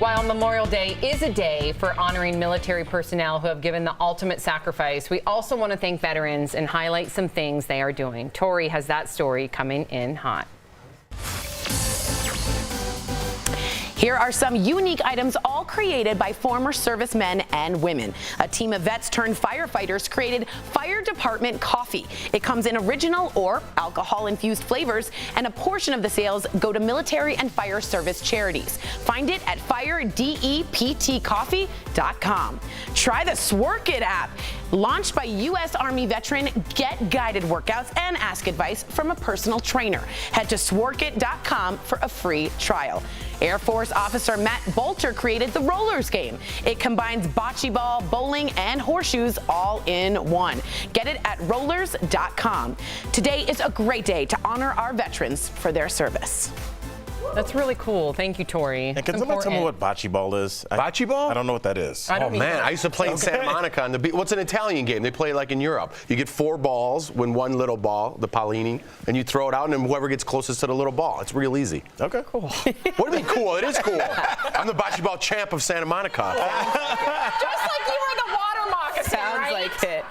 While Memorial Day is a day for honoring military personnel who have given the ultimate sacrifice, we also want to thank veterans and highlight some things they are doing. Tori has that story coming in hot. Here are some unique items all created by former servicemen and women. A team of vets turned firefighters created fire department coffee. It comes in original or alcohol-infused flavors, and a portion of the sales go to military and fire service charities. Find it at firedeptcoffee.com. Try the Swork It app. Launched by U.S. Army veteran, get guided workouts and ask advice from a personal trainer. Head to sworkit.com for a free trial. Air Force officer Matt Bolter created the Rollors game. It combines bocce ball, bowling, and horseshoes all in one. Get it at rollors.com. Today is a great day to honor our veterans for their service. That's really cool. Thank you, Tori. And can somebody tell me what bocce ball is? Bocce ball? I don't know what that is. Oh, man. I used to play in Santa Monica on the beach. What's an Italian game? They play like in Europe. You get 4 balls, win one little ball, the Pallini, and you throw it out, and then whoever gets closest to the little ball. It's real easy. Okay. Cool. What do you mean cool? It is cool. I'm the bocce ball champ of Santa Monica. Just like you were the water moccasin, Sounds right? like it.